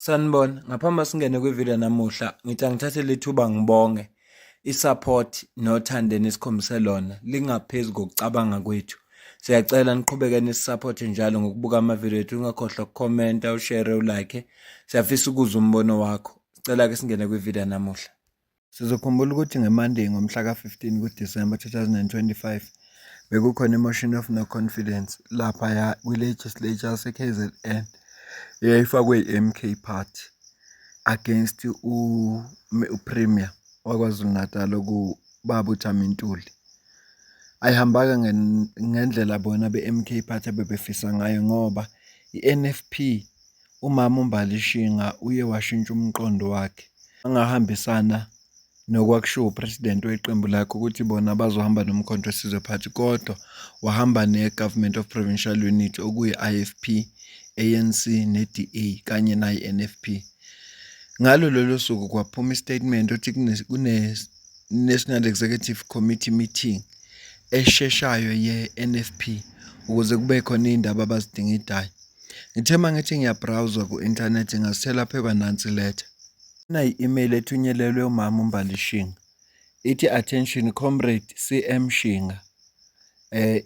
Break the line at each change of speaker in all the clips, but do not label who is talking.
Sanibona, ngaphambi singene kwivideo namuhla, ngithi angithathe lethuba ngibonge i-support nothando enikhombise lona lingaphezu kokucabanga kwethu. Siyacela niqhubeke nisupporte njalo ngokubuka amavideo ethu, ungakhohlwa ukukhomenta, ushare, ulike. Siyafisa ukuzwa umbono wakho. Sicela ke singene kwivideo namuhla. Sizokhumbula ukuthi ngeMonday ngomhla ka-15 kuDisemba 2025 bekukhona i-motion of no confidence lapha kwi-legislature yase-KZN eyayifakwe i-MK Party against uPremier waKwaZulu Natal okuBaba uJama Ntuli. Ayihambanga ngendlela bona be-MK Party bebefisa ngayo ngoba i-NFP umama uMbali uye washintsha umqondo wakhe angahambisana nokwakushiwo upresident weqembu lakhe ukuthi bona bazohamba nomkhonto wesizwe party, kodwa wahamba ne-Government of Provincial Unity okuyi-IFP, ANC ne-DA kanye nayi-NFP. Ngalo lolo suku kwaphuma istatement ukuthi kune-National Executive Committee meeting esheshayo ye-NFP ukuze kube khona iy'ndaba abazidingidayo. Ngithema ngithi ngiyabrowser ku-internet ngazithela phekwa nansi letter. I-email ethunyelelwe umama uMbali ithi attention comrade CM Shinga.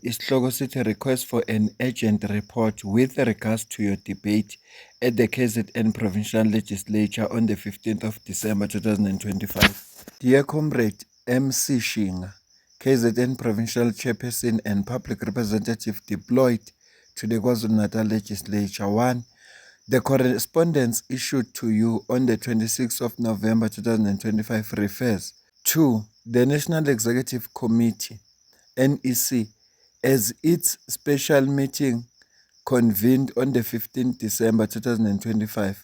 Isihloko sithi request for an urgent report with regards to your debate at the KZN Provincial Legislature on the 15th of December 2025. Dear comrade MC Shinga, KZN Provincial Chairperson and Public Representative deployed to the KwaZulu-Natal Legislature. 1. The correspondence issued to you on the 26th of November 2025 refers to the National Executive Committee, NEC, as its special meeting convened on the 15th December 2025,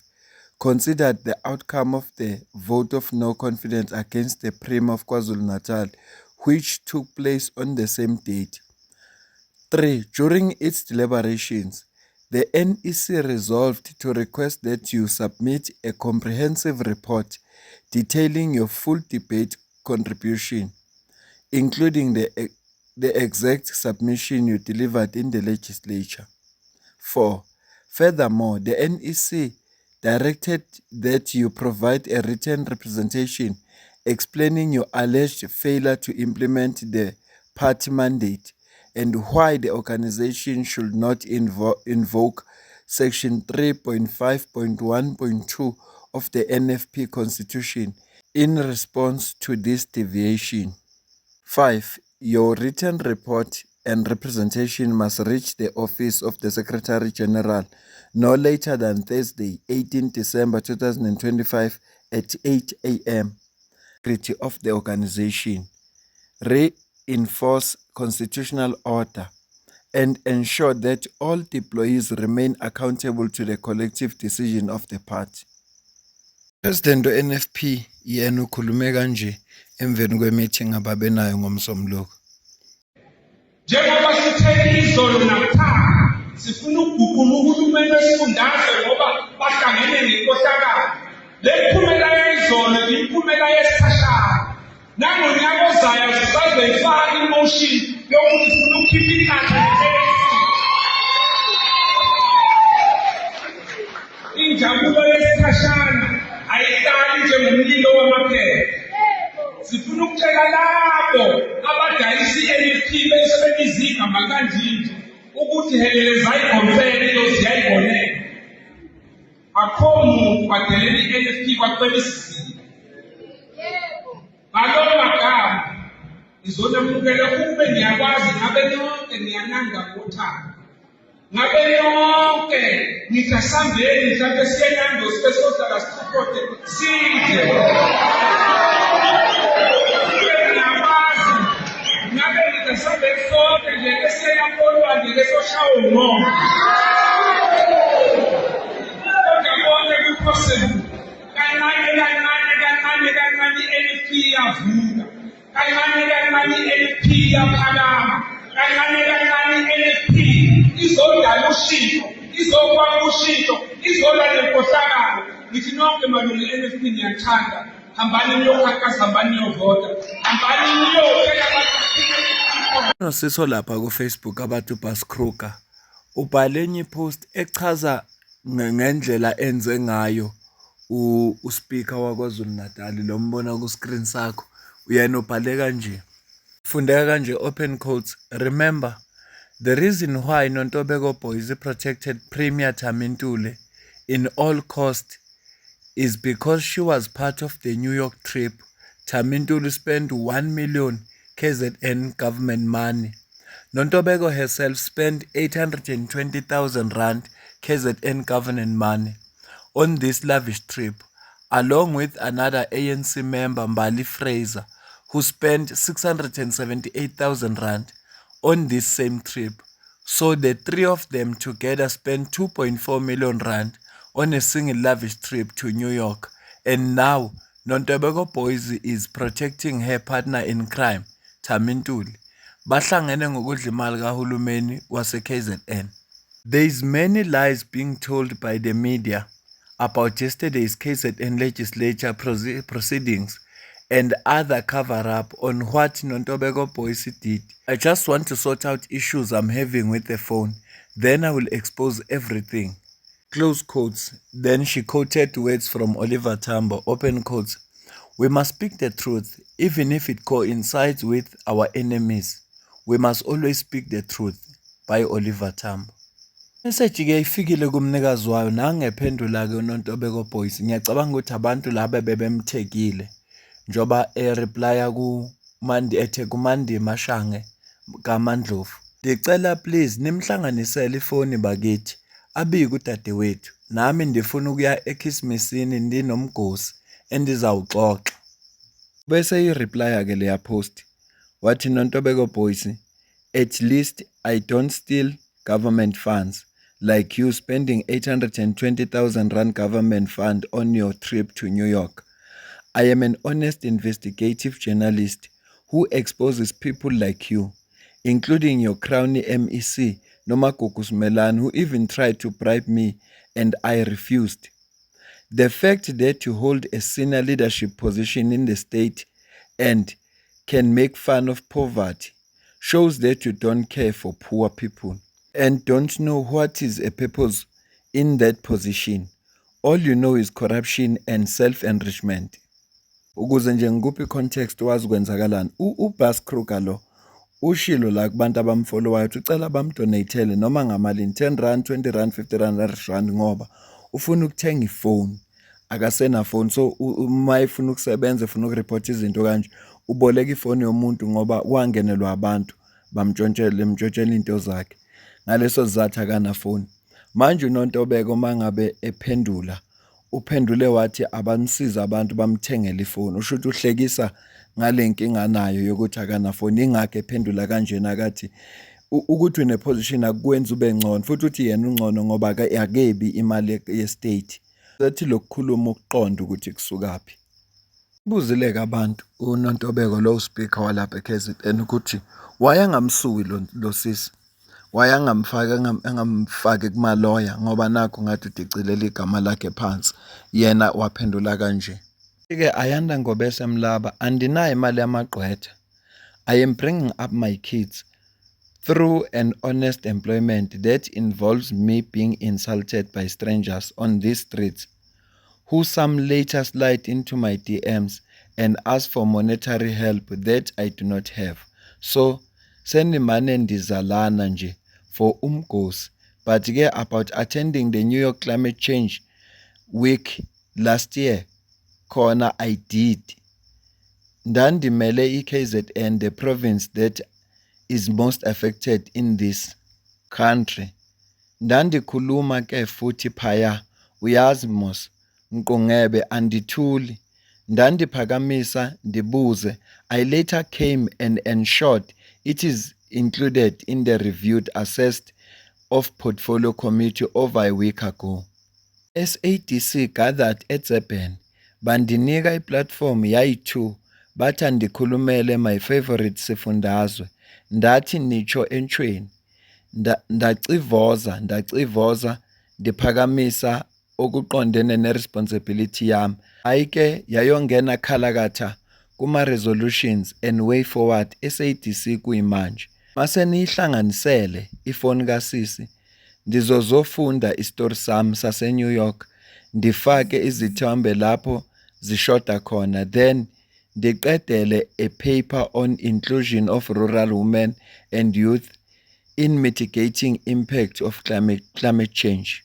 considered the outcome of the vote of no confidence against the Premier of KwaZulu-Natal, which took place on the same date. 3. During its deliberations, the NEC resolved to request that you submit a comprehensive report detailing your full debate contribution, including the exact submission you delivered in the legislature. 4. Furthermore, the NEC directed that you provide a written representation explaining your alleged failure to implement the party mandate and why the organization should not invoke Section 3.5.1.2 of the NFP Constitution in response to this deviation. 5. Your written report and representation must reach the office of the Secretary General no later than Thursday, 18 December 2025 at 8 a.m. Secretary of the organization. Reinforce constitutional order and ensure that all employees remain accountable to the collective decision of the party. President NFP yena ukhulume kanje emveni kwemeeting ababenayo ngomsombuluko.
Njengoba sithe izolo nakuthaka sifuna ukuguqula uhulumeni wesifundazwe ngoba bahlangene nenkohlakalo. Le phumela yayizolo iphumela yesikhashana. Nangonyaka ozayo sisazoyifaka imotion yokuthi sifuna ukukhipha inhlanhla injabulo yesikhashana ayihlali njengomlilo wamaphepha. Sifuna ukutshela labo abadayisa i-NFP besebenzisa igama kanjinje ukuthi heleleza ikhomfele ziyayibonela. Akho muntu badelela i-NFP kwacela isizini. Ngalo magama ngizonamukela kube ngiyakwazi ngabe yonke ngiyananga ngothando. Ngabe yonke ngisasambeni mhlawumbe siyenando sibesohlala sithukote sidle. Ngabe ngisasambeni sonke nje esiyakholwa nje lesoshawo ngoma. Kodwa konke kuphosile. Kancane i-NFP yavuka. Kancane i-NFP yaphakama. Kancane i-NFP izodala ushintsho, izokwakha ushintsho, izola nenkohlakalo. Ngithi nonke malungu i-NFP niyathanda. Hambani niyokhankasa, hambani niyovota. Hambani niyocela abantu.
Siso lapha ku-Facebook abathi uBas Kruger ubhale enye ipost echaza ngendlela enze ngayo uSpeaker waKwaZulu Natal lo mbona ku screen sakho uyena ubhale kanje. Fundeka kanje open quotes. Remember, the reason why Nontobeko Boys protected Premier Thami Ntuli in all cost is because she was part of the New York trip. Thami Ntuli spent 1 million KZN government money. Nontobeko herself spent 820,000 rand KZN government money on this lavish trip, along with another ANC member, Mbali Fraser, who spent 678,000 rand on this same trip. So the three of them together spent 2.4 million rand on a single lavish trip to New York. And now, Nontobeko Boys is protecting her partner in crime, Thami Ntuli. Bahlangene ngokudla imali kahulumeni wase-KZN. There is many lies being told by the media about yesterday's KZN legislature proceedings and other cover-up on what Nontobeko Boys did. I just want to sort out issues I'm having with the phone. Then I will expose everything. Close quotes. Then she quoted words from Oliver Tambo, open quotes. We must speak the truth, even if it coincides with our enemies. We must always speak the truth. By Oliver Tambo. Message-ke ifikile kumnikazi wayo nangephendula-ke uNontobeko Boys. Ngiyacabanga ukuthi abantu laba bebemthekile njoba replya kumandi Mashange kaMandlovu. Ndicela please nimhlanganisele ifoni bakithi abike udadewethu. Nami ndifuna ukuya ekhisimisini ndinomgosi endizawuxoxa. Bese ireplya-ke leya post. Wathi Nontobeko Boys, at least I don't steal government funds like you spending 820,000 rand government fund on your trip to New York. I am an honest investigative journalist who exposes people like you, including your crony MEC, Nomagugu Simelane, who even tried to bribe me and I refused. The fact that you hold a senior leadership position in the state and can make fun of poverty shows that you don't care for poor people and don't know what is a purpose in that position. All you know is corruption and self-enrichment. Ukuze nje ngikuphi context wazi kwenzakalani. uBas Kruger lo ushilo la kubantu abamfollowayo ukuthi ucela bamdonatele noma ngamalini 10 rand, 20 rand, 50 rand, 100 rand ngoba ufuna ukuthenga ifoni. Akasena phone, so uma ifuna ukusebenza ufuna ukureport izinto kanje uboleka ifoni yomuntu ngoba wangenelwa abantu bamtshontshela into zakhe. Ngaleso sizathu akana phone. Manje uNontobeko mangabe ephendula uphendule wathi abanisiza abantu bamthengele ifoni. Usho ukuthi uhlekisa ngale nkinga nayo yokuthi akana phone. Ingakho ephendula kanjena akathi ukuthi une position akukwenza ube ngcono futhi uthi yena ungcono ngoba akebi imali ye-state. Sethi lokukhuluma ukuqonda ukuthi kusukaphi. Buzileke abantu uNontobeko lo speaker walapha eKZN ukuthi wayangamsuki lo sisi. Wayangamfaki kumaloya ngoba nakho ngathi udicilela igama lakhe phansi. Yena waphendula kanje. Ke Ayanda Ngobese Mlaba, andinayo imali yamagqwetha. I am bringing up my kids through an honest employment that involves me being insulted by strangers on these streets, who some later slide into my DMs and ask for monetary help that I do not have. So, sendimane ndizalana nje for umgosi. But ke about attending the New York Climate Change Week last year, khona I did. Ndandimele iKZN, the province that is most affected in this country. Ndandikhuluma ke futhi phaya, uyazi mos, Mqungebe andithuli. Ndandiphakamisa ndibuze. I later came and ensured it is included in the reviewed assessed of portfolio committee over a week ago. SADC gathered at Zeben. Bandinika i-platform yayi-2 bathi andikhulumele my favorite sifundazwe. Ndathi nitsho entshweni. Ndacivoza ndiphakamisa okuqondene neresponsibility yami. Ayike yayongena khalakatha kuma-resolutions and way forward SADC kuyimanje. Mase niyihlanganisele ifoni kasisi, ndizozofunda isitori sami sase-New York ndifake izithombe lapho zishoda khona, then ndiqedele a paper on inclusion of rural women and youth in mitigating impact of climate change.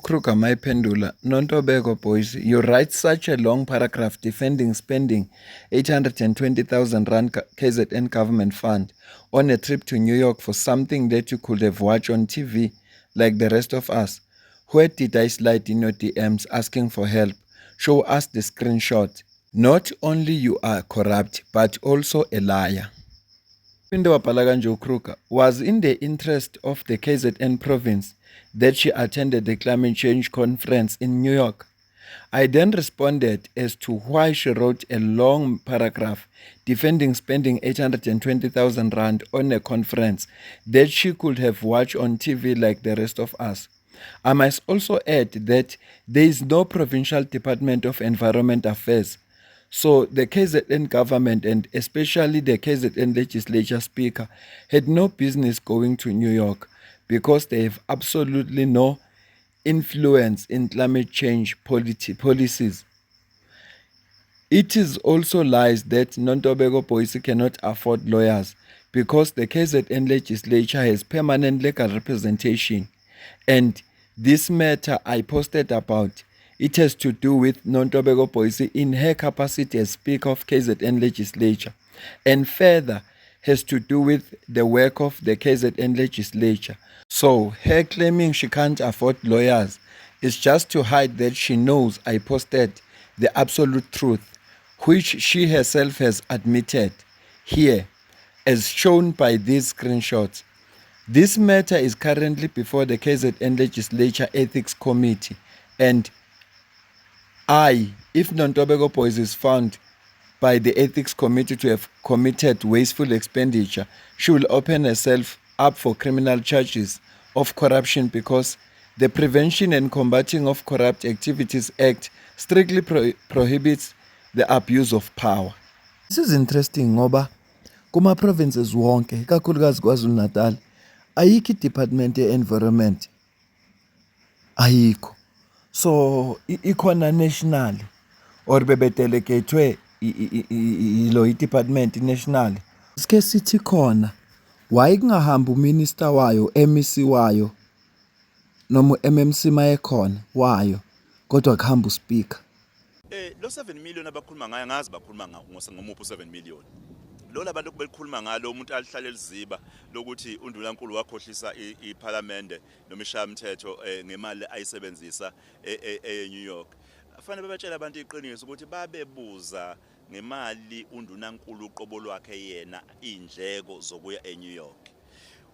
Kruger mayiphendula, Nontobeko boys, you write such a long paragraph defending spending 820,000 Rand KZN government fund on a trip to New York for something that you could have watched on TV like the rest of us. Where did I slide in your DMs asking for help? Show us the screenshot. Not only you are corrupt, but also a liar. Phinde wabhala kanje uKruger, was in the interest of the KZN province that she attended the climate change conference in New York. I then responded as to why she wrote a long paragraph defending spending 820,000 Rand on a conference that she could have watched on TV like the rest of us. I must also add that there is no Provincial Department of Environment Affairs. So the KZN government and especially the KZN legislature speaker had no business going to New York because they have absolutely no influence in climate change policies. It is also lies that Nontobeko boys cannot afford lawyers because the KZN legislature has permanent legal representation. And this matter I posted about, it has to do with Nontobeko boys in her capacity as Speaker of KZN legislature, and further has to do with the work of the KZN legislature. So her claiming she can't afford lawyers is just to hide that she knows I posted the absolute truth, which she herself has admitted here, as shown by these screenshots. This matter is currently before the KZN Legislature Ethics Committee, and if Nontobeko boys is found by the Ethics Committee to have committed wasteful expenditure, she will open herself up for criminal charges of corruption because the Prevention and Combating of Corrupt Activities Act strictly prohibits the abuse of power. This is interesting ngoba kuma provinces wonke ikakhulukazi KwaZulu-Natal ayikho i-department ye-environment, ayikho. So ikhona national or bebedelegatwe ilo i-department national. Sike sithi khona why kungahambi uminister wayo, MEC wayo noma MMC mayekhona wayo kodwa kuhamba uspeaker.
Lo 7 million abakhuluma ngayo ngazi bakhuluma ngomuphi 7 million. Lo labantu belikhuluma ngalo umuntu alihlale liziba lokuthi uNdunankulu wakhohlisa iParliament noma ishamthetho ngemali ayisebenzisa eNew York. Kufanele babatshela abantu iqiniso ukuthi babebuza ngemali uNdunankulu uqobo lwakhe yena indleko zokuya eNew York.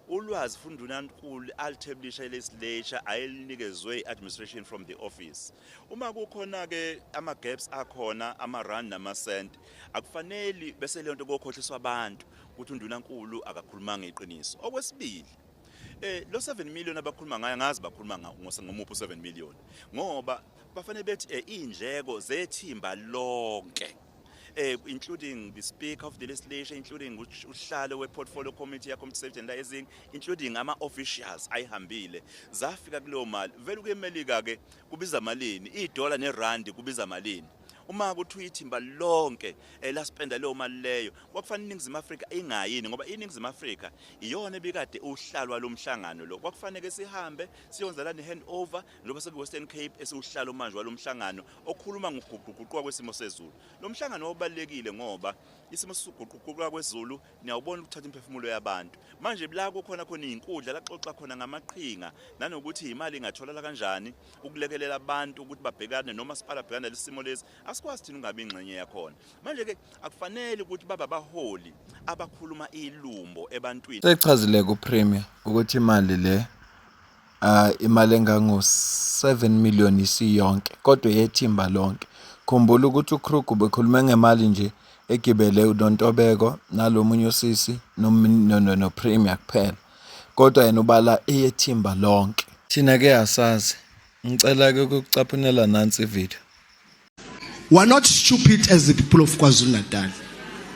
Ulwazi uNdunankulu altablisha legislature ayilinikezwe administration from the office. Uma kukhona ke ama gaps akhona ama rand nama cent akufanele bese le nto kokhohliswa abantu ukuthi uNdunankulu akakhulumanga iqiniso. Okwesibili lo 7 million abakhuluma ngayo ngazi bakhuluma ngomuphi 7 million ngoba bafanele bethi indleko zethimba lonke, including the Speaker of the Legislature, including uhlalo we-Portfolio Committee ya-Committee Safety and Liaising, including ama-officials ayihambile zafika kuleyo mali. Vele kuyemelika-ke kubiza malini, $1 nerandi kubiza malini. Uma kuthiwa ithimba lonke laspenda leyo mali leyo kwakufanele iNingizimu Afrika ingayini ngoba iNingizimu Afrika iyona ebikade uhlalwa lomhlangano lo. Kwakufanele sihambe siyonza lana handover ngoba seku-Western Cape esiuhlalo manje walomhlangano okhuluma ngokuguquguquka kwesimo sezulu. Lo mhlangano obalekile ngoba isimo sokuguquguquka kwezulu niyawubona ukuthatha imphefumulo yabantu. Manje la kukhona izinkundla laxoxa khona ngamaqhinga nanokuthi imali ingatholakala kanjani ukulekelela abantu ukuthi babhekane noma siphala bhekana lesimo lesi. Asikwazi thina ungabe ingxenye yakhona. Manje ke akufanele ukuthi baba baholi abakhuluma ilumbo ebantwini.
Sechazile ku Premier ukuthi imali le imali engango 7 million isiyonke kodwa yethimba lonke. Khumbula ukuthi uKruger bekhuluma ngemali nje egibele uNontobeko nalomunye usisi no Premier kuphela. Kodwa yena ubala eyethimba lonke. Thina ke asazi. Ngicela ke ukucaphunela nansi video.
We're not stupid as the people of KwaZulu-Natal.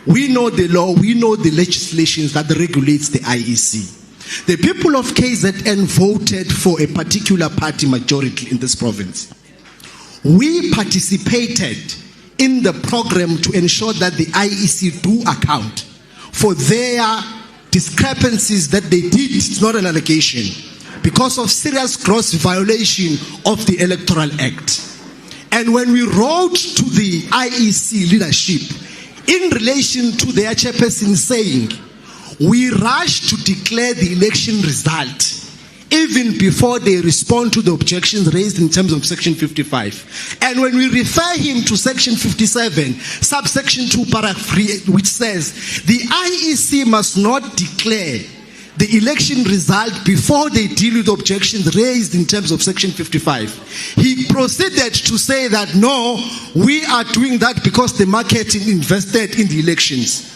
We know the law, we know the legislations that regulates the IEC. The people of KZN voted for a particular party majority in this province. we participated in the program to ensure that the IEC do account for their discrepancies that they did. It's not an allegation, because of serious gross violation of the Electoral Act. And when we wrote to the IEC leadership in relation to their chairperson saying, we rushed to declare the election result even before they respond to the objections raised in terms of Section 55. And when we refer him to Section 57, subsection 2, paragraph 3, which says the IEC must not declare the election result before they deal with objections raised in terms of Section 55. He proceeded to say that no, we are doing that because the market invested in the elections.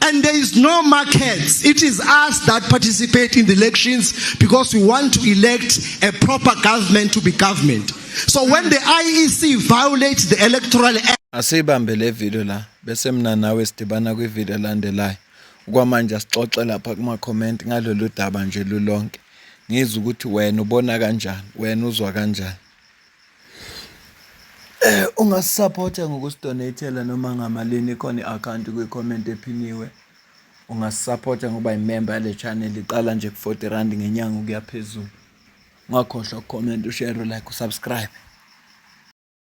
And there is no markets. It is us that participate in the elections because we want to elect a proper government to be government. So when the IEC violates the Electoral Act,
Asibambe le video la bese mina nawe sidibana kwi video landelayo. Okwamanje sixoxe lapha kuma comment ngalolu daba nje lulonke. Ngizwe ukuthi wena ubona kanjani, wena uzwa kanjani. Ungasupporta ngokusidonatela noma ngamalini khona i-account kwi-comment ephiniwe. Ungasupporta ngoba imember yale channel iqala nje ku R40 ngenyanga ukuya phezulu. Ungakhohlwa ucomment, ushare, like, usubscribe.